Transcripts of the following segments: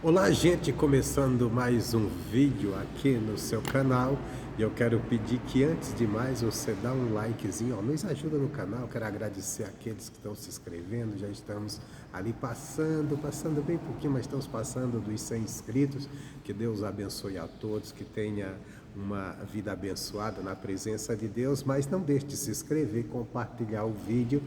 Olá, gente, começando mais um vídeo aqui no seu canal. E eu quero pedir que antes de mais você dá um likezinho, ó, nos ajuda no canal. Quero agradecer aqueles que estão se inscrevendo. Já estamos ali passando bem pouquinho, mas estamos passando dos 100 inscritos. Que Deus abençoe a todos, que tenha uma vida abençoada na presença de Deus. Mas não deixe de se inscrever, compartilhar o vídeo,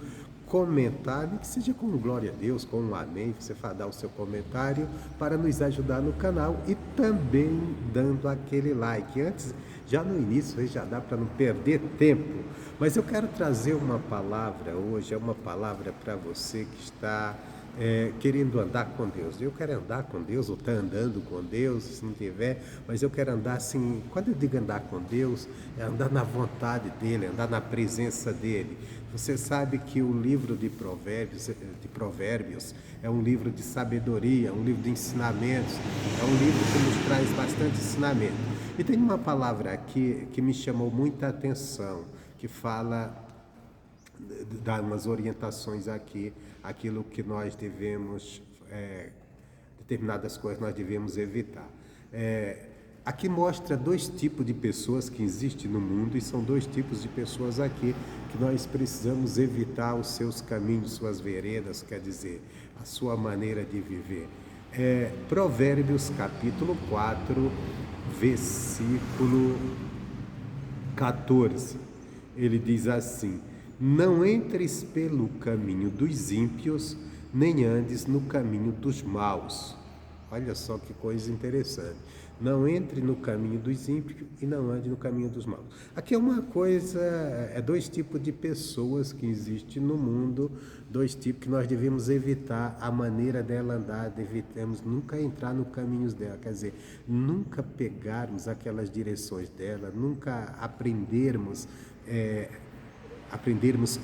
comentar, nem que seja com glória a Deus, com um amém, você dar o seu comentário para nos ajudar no canal e também dando aquele like. Antes, já no início, já dá para não perder tempo, mas eu quero trazer uma palavra hoje, é uma palavra para você que está querendo andar com Deus. Eu quero andar com Deus, ou está andando com Deus, se não tiver, mas eu quero andar assim. Quando eu digo andar com Deus, é andar na vontade dEle, andar na presença dEle. Você sabe que o livro de Provérbios é um livro de sabedoria, um livro de ensinamentos, é um livro que nos traz bastante ensinamento. E tem uma palavra aqui que me chamou muita atenção, que fala, dá umas orientações aqui, aquilo que nós devemos, determinadas coisas nós devemos evitar. Aqui mostra dois tipos de pessoas que existem no mundo, e são dois tipos de pessoas aqui que nós precisamos evitar os seus caminhos, suas veredas, quer dizer, a sua maneira de viver. Provérbios capítulo 4, versículo 14, ele diz assim: não entres pelo caminho dos ímpios, nem andes no caminho dos maus. Olha só que coisa interessante. Não entre no caminho dos ímpios e não ande no caminho dos maus. Aqui é uma coisa, dois tipos de pessoas que existem no mundo, dois tipos que nós devemos evitar a maneira dela andar, devemos nunca entrar no caminho dela, quer dizer, nunca pegarmos aquelas direções dela, nunca aprendermos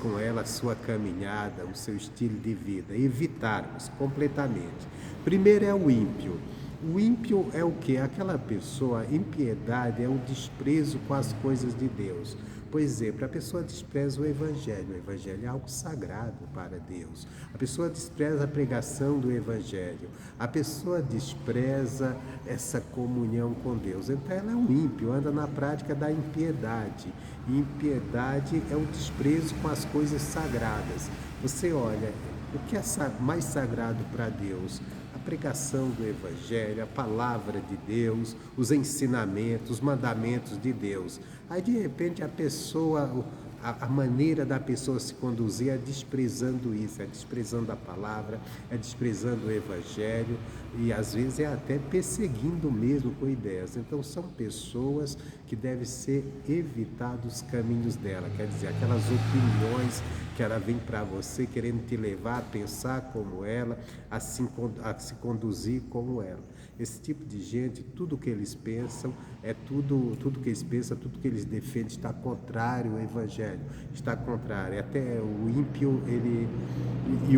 com ela a sua caminhada, o seu estilo de vida, evitarmos completamente. Primeiro é o ímpio. O ímpio é o que? Aquela pessoa, impiedade é o desprezo com as coisas de Deus. Por exemplo, a pessoa despreza o Evangelho é algo sagrado para Deus. A pessoa despreza a pregação do Evangelho, a pessoa despreza essa comunhão com Deus. Então ela é um ímpio, anda na prática da impiedade. E impiedade é o desprezo com as coisas sagradas. Você olha, o que é mais sagrado para Deus? A pregação do Evangelho, a palavra de Deus, os ensinamentos, os mandamentos de Deus. Aí de repente a maneira da pessoa se conduzir é desprezando isso, é desprezando a palavra, é desprezando o Evangelho e às vezes é até perseguindo mesmo com ideias. Então são pessoas que devem ser evitados os caminhos dela, quer dizer, aquelas opiniões que ela vem para você querendo te levar a pensar como ela, a se conduzir como ela. Esse tipo de gente, tudo que eles pensam, tudo que eles pensam, tudo que eles defendem está contrário ao Evangelho, está contrário. Até o ímpio,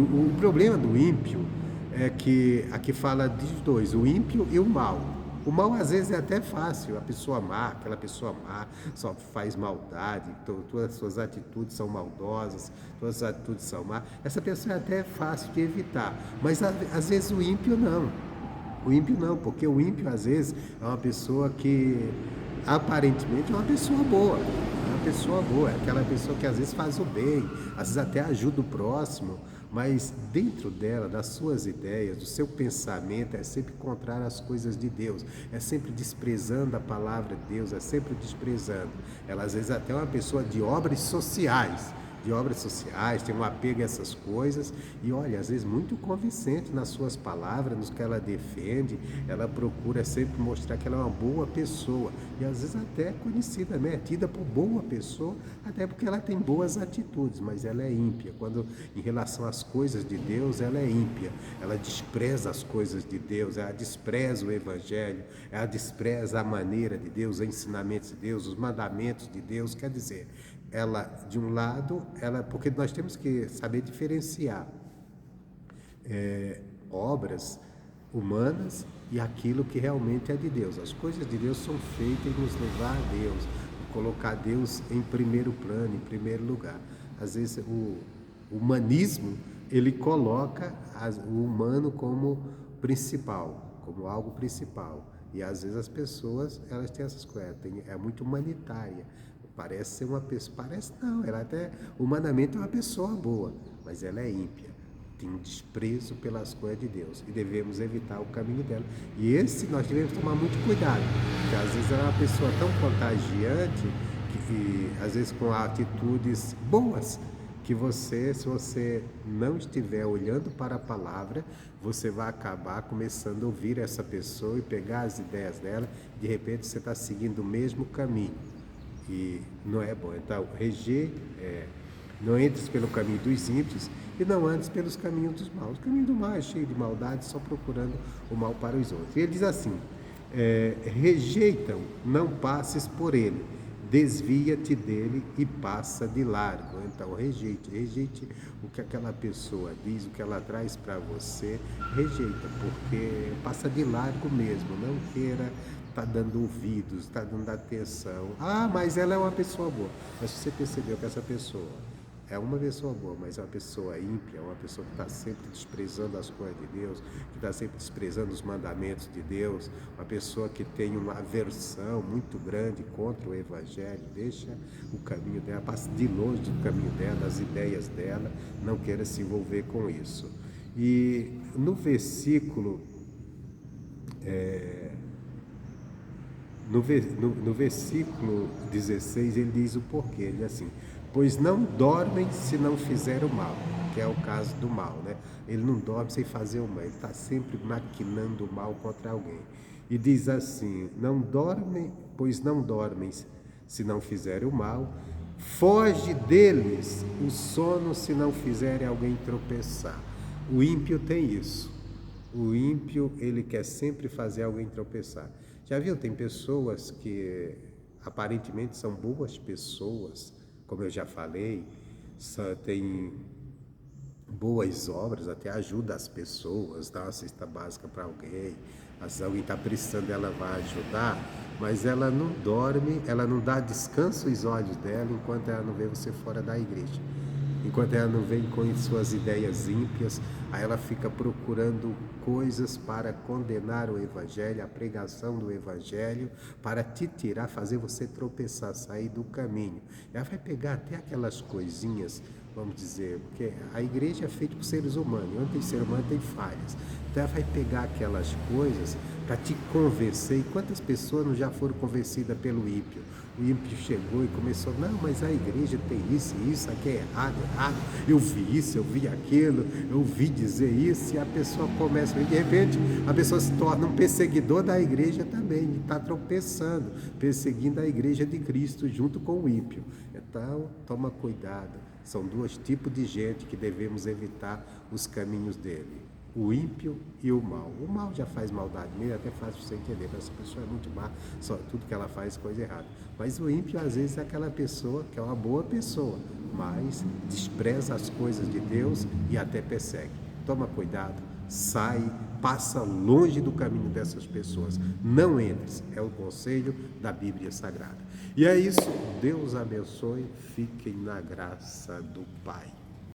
o problema do ímpio é que aqui fala dos dois, o ímpio e o mal. O mal às vezes é até fácil, a pessoa má, aquela pessoa má só faz maldade, todas as suas atitudes são maldosas, todas as atitudes são más. Essa pessoa é até fácil de evitar, mas às vezes o ímpio não. O ímpio não, porque o ímpio às vezes é uma pessoa que aparentemente é uma pessoa boa. É uma pessoa boa, é aquela pessoa que às vezes faz o bem, às vezes até ajuda o próximo, mas dentro dela, das suas ideias, do seu pensamento, é sempre contrário às coisas de Deus, é sempre desprezando a palavra de Deus, é sempre desprezando. Ela às vezes até é uma pessoa de obras sociais, tem um apego a essas coisas e olha, às vezes muito convincente nas suas palavras, nos que ela defende, ela procura sempre mostrar que ela é uma boa pessoa e às vezes até conhecida, né? Tida por boa pessoa, até porque ela tem boas atitudes, mas ela é ímpia. Quando em relação às coisas de Deus, ela é ímpia, ela despreza as coisas de Deus, ela despreza o Evangelho, ela despreza a maneira de Deus, os ensinamentos de Deus, os mandamentos de Deus, quer dizer, ela, de um lado, porque nós temos que saber diferenciar obras humanas e aquilo que realmente é de Deus. As coisas de Deus são feitas em nos levar a Deus, colocar Deus em primeiro plano, em primeiro lugar. Às vezes o humanismo, ele coloca o humano como principal, como algo principal. E às vezes as pessoas, elas têm essas coisas, é muito humanitária. Parece ser uma pessoa, parece não, ela até humanamente é uma pessoa boa, mas ela é ímpia. Tem um desprezo pelas coisas de Deus e devemos evitar o caminho dela. E esse nós devemos tomar muito cuidado, porque às vezes ela é uma pessoa tão contagiante que às vezes com atitudes boas, que você, se você não estiver olhando para a palavra, você vai acabar começando a ouvir essa pessoa e pegar as ideias dela, de repente você está seguindo o mesmo caminho e não é bom. Então, não entres pelo caminho dos ímpios e não andes pelos caminhos dos maus. O caminho do mal é cheio de maldade, só procurando o mal para os outros. E ele diz assim, rejeitam, não passes por ele, desvia-te dele e passa de largo. Então, rejeite o que aquela pessoa diz, o que ela traz para você, rejeita, porque passa de largo mesmo, não queira estar dando ouvidos, está dando atenção. Ah, mas ela é uma pessoa boa. Mas você percebeu que essa pessoa é uma pessoa boa, mas é uma pessoa ímpia, uma pessoa que está sempre desprezando as coisas de Deus, que está sempre desprezando os mandamentos de Deus, uma pessoa que tem uma aversão muito grande contra o Evangelho, deixa o caminho dela, passe de longe do caminho dela, das ideias dela, não queira se envolver com isso. E no versículo no versículo 16, ele diz o porquê. Ele diz assim, pois não dormem se não fizer o mal, que é o caso do mal, né? Ele não dorme sem fazer o mal, ele está sempre maquinando o mal contra alguém. E diz assim, não dormem, pois não dormem se não fizerem o mal, foge deles o sono se não fizerem alguém tropeçar. O ímpio tem isso. O ímpio, ele quer sempre fazer alguém tropeçar. Já viu? Tem pessoas que aparentemente são boas pessoas, como eu já falei, têm boas obras, até ajuda as pessoas, dá uma cesta básica para alguém, se alguém está precisando, ela vai ajudar, mas ela não dorme, ela não dá descanso aos olhos dela enquanto ela não vê você fora da igreja. Enquanto ela não vem com suas ideias ímpias, aí ela fica procurando coisas para condenar o Evangelho, a pregação do Evangelho, para te tirar, fazer você tropeçar, sair do caminho. Ela vai pegar até aquelas coisinhas, vamos dizer, porque a igreja é feita por seres humanos, onde tem ser humano tem falhas. Então ela vai pegar aquelas coisas para te convencer. E quantas pessoas não já foram convencidas pelo ímpio? O ímpio chegou e começou, não, mas a igreja tem isso aqui é errado, eu vi isso, eu vi aquilo, eu ouvi dizer isso, e a pessoa começa, e de repente a pessoa se torna um perseguidor da igreja também, e está tropeçando, perseguindo a igreja de Cristo junto com o ímpio. Então, toma cuidado, são dois tipos de gente que devemos evitar os caminhos dele. O ímpio e o mal. O mal já faz maldade mesmo, é até fácil você entender, essa pessoa é muito má, só tudo que ela faz é coisa errada. Mas o ímpio às vezes é aquela pessoa que é uma boa pessoa, mas despreza as coisas de Deus e até persegue. Toma cuidado, sai, passa longe do caminho dessas pessoas. Não entres, é o conselho da Bíblia Sagrada. E é isso, Deus abençoe, fiquem na graça do Pai.